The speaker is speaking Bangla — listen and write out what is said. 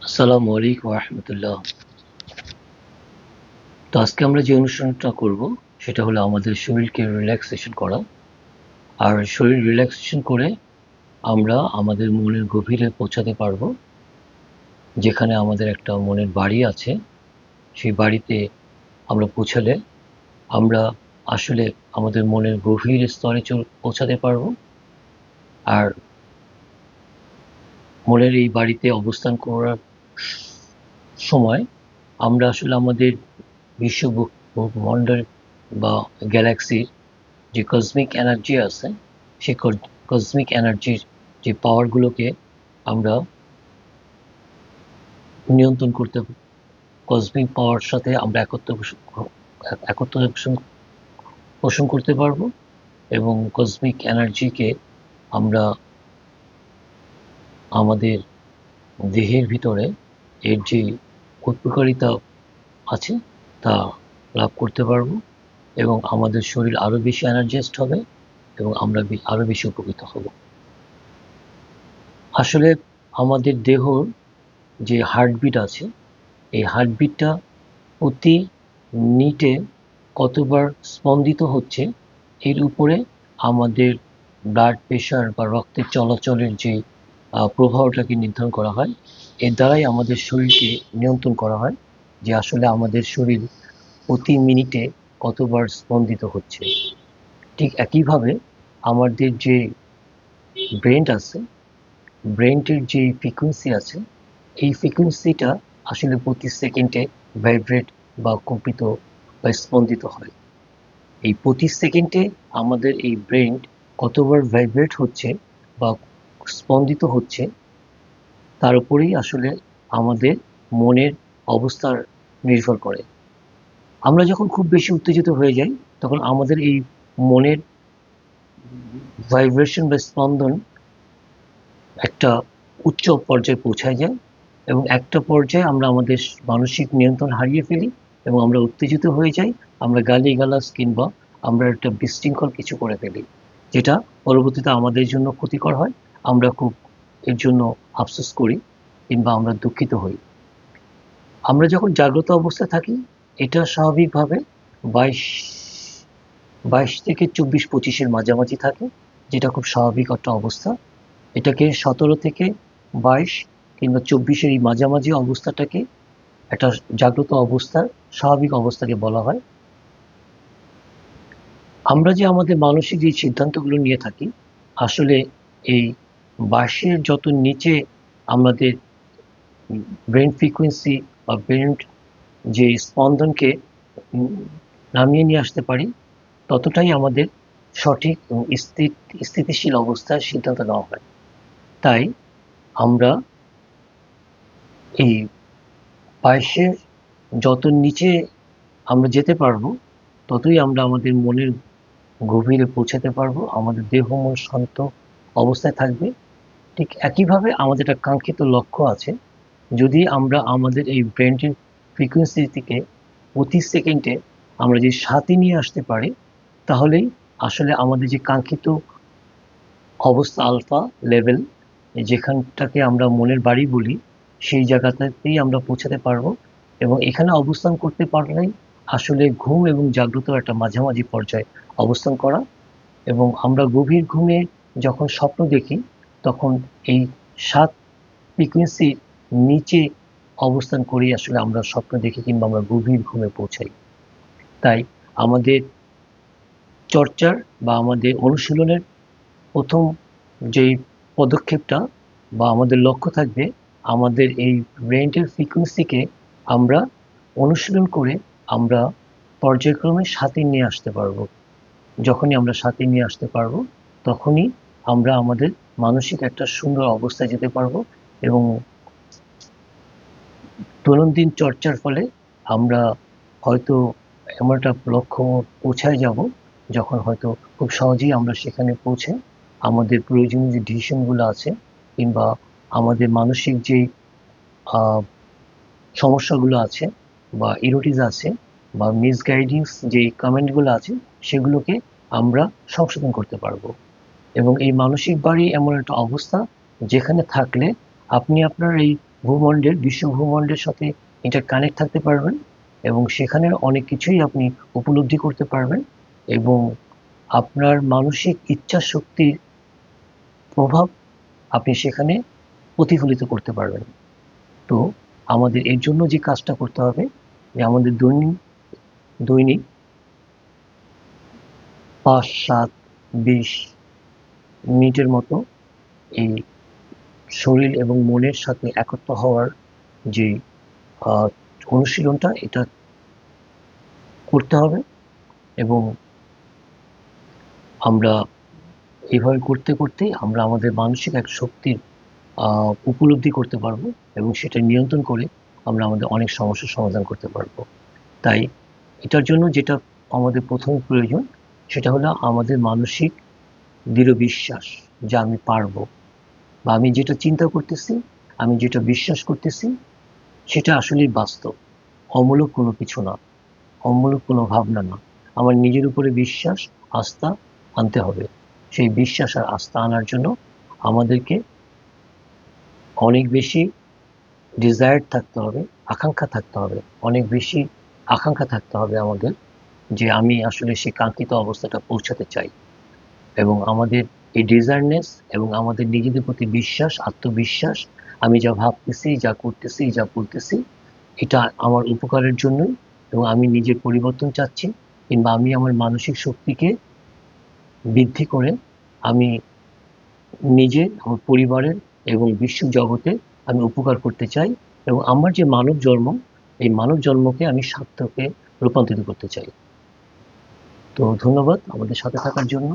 আসসালামু আলাইকুম রহমতুল্লাহ। তো আজকে আমরা যে অনুষ্ঠানটা করব সেটা হলো আমাদের শরীরকে রিল্যাক্সেশন করা। আর শরীর রিল্যাক্সেশন করে আমরা আমাদের মনের গভীরে পৌঁছাতে পারবো, যেখানে আমাদের একটা মনের বাড়ি আছে। সেই বাড়িতে আমরা পৌঁছালে আমরা আসলে আমাদের মনের গভীর স্তরে পৌঁছাতে পারবো। আর মনের এই বাড়িতে অবস্থান করার সময় আমরা আসলে আমাদের বিশ্ব ব্রহ্মাণ্ডের বা গ্যালাক্সির যে কসমিক এনার্জি আছে, সেই কসমিক এনার্জির যে পাওয়ারগুলোকে আমরা নিয়ন্ত্রণ করতে, কসমিক পাওয়ার সাথে আমরা একত্র পোষণ করতে পারবো। এবং কসমিক এনার্জিকে আমরা আমাদের দেহের ভিতরে এর যে উপকারিতা আছে তা লাভ করতে পারবো, এবং আমাদের শরীর আরও বেশি এনার্জাইজড হবে এবং আমরা আরও বেশি উপকৃত হব। আসলে আমাদের দেহর যে হার্টবিট আছে, এই হার্টবিটটা প্রতি মিনিটে কতবার স্পন্দিত হচ্ছে এর উপরে আমাদের ব্লাড প্রেশার বা রক্তের চলাচলের যে প্রবাহটাকে নির্ধারণ করা হয়। এর দ্বারাই আমাদের শরীরকে নিয়ন্ত্রণ করা হয় যে আসলে আমাদের শরীর প্রতি মিনিটে কতবার স্পন্দিত হচ্ছে। ঠিক একইভাবে আমাদের যে ব্রেন আছে, ব্রেনটির যে ফ্রিকোয়েন্সি আছে, এই ফ্রিকোয়েন্সিটা আসলে প্রতি সেকেন্ডে ভাইব্রেট বা কম্পিত বা স্পন্দিত হয়। এই প্রতি সেকেন্ডে আমাদের এই ব্রেন কতবার ভাইব্রেট হচ্ছে বা স্পন্দিত হচ্ছে তার উপরেই আসলে আমাদের মনের অবস্থা নির্ভর করে। আমরা যখন খুব বেশি উত্তেজিত হয়ে যাই তখন আমাদের এই মনের ভাইব্রেশন বা স্পন্দন একটা উচ্চ পর্যায়ে পৌঁছায় যায়, এবং একটা পর্যায়ে আমরা আমাদের মানসিক নিয়ন্ত্রণ হারিয়ে ফেলি এবং আমরা উত্তেজিত হয়ে যাই। আমরা গালিগালাজ কিংবা আমরা একটা বিশৃঙ্খল কিছু করে ফেলি, যেটা পরবর্তীতে আমাদের জন্য ক্ষতিকর হয়। আমরা খুব এর জন্য আফসোস করি কিংবা আমরা দুঃখিত হই। আমরা যখন জাগ্রত অবস্থায় থাকি, এটা স্বাভাবিকভাবে বাইশ 22 থেকে 24-25-এর মাঝামাঝি থাকে, যেটা খুব স্বাভাবিক একটা অবস্থা। এটাকে 17 থেকে 22 কিংবা 24-এর এই মাঝামাঝি অবস্থাটাকে একটা জাগ্রত অবস্থার স্বাভাবিক অবস্থাকে বলা হয়। আমরা যে আমাদের মানসিক যে সিদ্ধান্তগুলো নিয়ে থাকি, আসলে এই 22-এর যত নিচে আমাদের ব্রেন ফ্রিকোয়েন্সি বা ব্রেন যে স্পন্দনকে নামিয়ে নিয়ে আসতে পারি, ততটাই আমাদের সঠিক এবং স্থিতিশীল অবস্থায় সিদ্ধান্ত নেওয়া হয়। তাই আমরা এই 22-এর যত নিচে আমরা যেতে পারবো, ততই আমরা আমাদের মনের গভীরে পৌঁছাতে পারবো, আমাদের দেহ মন শান্ত অবস্থায় থাকবে। ঠিক একইভাবে আমাদের একটা কাঙ্ক্ষিত লক্ষ্য আছে। যদি আমরা আমাদের এই ব্রেনটির ফ্রিকোয়েন্সি থেকে প্রতি সেকেন্ডে আমরা যদি 7-এ নিয়ে আসতে পারি, তাহলেই আসলে আমাদের যে কাঙ্ক্ষিত অবস্থা আলফা লেভেল, যেখানটাকে আমরা মনের বাড়ি বলি, সেই জায়গাটাতেই আমরা পৌঁছাতে পারবো। এবং এখানে অবস্থান করতে পারলেই আসলে ঘুম এবং জাগ্রত একটা মাঝামাঝি পর্যায়ে অবস্থান করা। এবং আমরা গভীর ঘুমে যখন স্বপ্ন দেখি, তখন এই 7 ফ্রিকোয়েন্সির নিচে অবস্থান করেই আসলে আমরা স্বপ্ন দেখি কিংবা আমরা গভীর ঘুমে পৌঁছাই। তাই আমাদের চর্চার বা আমাদের অনুশীলনের প্রথম যেই পদক্ষেপটা বা আমাদের লক্ষ্য থাকবে, আমাদের এই ব্রেইনের ফ্রিকোয়েন্সিকে আমরা অনুশীলন করে আমরা পর্যায়ক্রমে 7-এ নিয়ে আসতে পারবো। যখনই আমরা 7-এ নিয়ে আসতে পারবো, তখনই আমরা আমাদের মানসিক একটা সুন্দর অবস্থায় যেতে পারবো। এবং দৈনন্দিন চর্চার ফলে আমরা হয়তো এমন একটা লক্ষ্য পৌঁছায় যাব, যখন হয়তো খুব সহজেই আমরা সেখানে পৌঁছে আমাদের প্রয়োজনীয় যে ডিসিশনগুলো আছে কিংবা আমাদের মানসিক যে সমস্যাগুলো আছে বা ইরোটিস আছে বা মিসগাইডিংস যে কমেন্টগুলো আছে, সেগুলোকে আমরা সংশোধন করতে পারবো। এবং এই মানসিক বাড়ি এমন একটা অবস্থা যেখানে থাকলে আপনি আপনার এই বিশ্ব ভূমণ্ডলের সাথে কানেক্ট থাকতে পারবেন এবং সেখানের অনেক কিছুই আপনি উপলব্ধি করতে পারবেন এবং আপনার মানসিক ইচ্ছা শক্তির প্রভাব আপনি সেখানে প্রতিফলিত করতে পারবেন। তো আমাদের এর জন্য যে কাজটা করতে হবে, যে আমাদের দৈনিক দৈনিক ৫, ৭, ২০ মিনিটের মতো এই শরীর এবং মনের সাথে একত্র হওয়ার যে অনুশীলনটা, এটা করতে হবে এবং আমরা এভাবে করতে করতেই আমরা আমাদের মানসিক এক শক্তির উপলব্ধি করতে পারবো এবং সেটা নিয়ন্ত্রণ করে আমরা আমাদের অনেক সমস্যার সমাধান করতে পারবো। তাই এটার জন্য যেটা আমাদের প্রথম প্রয়োজন, সেটা হলো আমাদের মানসিক দৃঢ় বিশ্বাস যে আমি পারবো, বা আমি যেটা চিন্তা করতেছি, আমি যেটা বিশ্বাস করতেছি, সেটা আসলেই বাস্তব, অমূলক কোনো কিছু না, অমূলক কোনো ভাবনা না। আমার নিজের উপরে বিশ্বাস, আস্থা আনতে হবে। সেই বিশ্বাস আর আস্থা আনার জন্য আমাদেরকে অনেক বেশি ডিজায়ার থাকতে হবে, আকাঙ্ক্ষা থাকতে হবে, অনেক বেশি আকাঙ্ক্ষা থাকতে হবে আমাদের, যে আমি আসলে সেই কাঙ্ক্ষিত অবস্থাটা পৌঁছাতে চাই। এবং আমাদের এই ডিজায়ারনেস এবং আমাদের নিজেদের প্রতি বিশ্বাস, আত্মবিশ্বাস, আমি যা ভাবতেছি, যা করতেছি, যা বলতেছি, এটা আমার উপকারের জন্যই, এবং আমি নিজের পরিবর্তন চাচ্ছি, কিংবা আমি আমার মানসিক শক্তিকে বৃদ্ধি করে আমি নিজে, আমার পরিবারের এবং বিশ্ব জগতে আমি উপকার করতে চাই, এবং আমার যে মানব জন্ম, এই মানব জন্মকে আমি সার্থকে রূপান্তরিত করতে চাই। তো ধন্যবাদ আমাদের সাথে থাকার জন্য।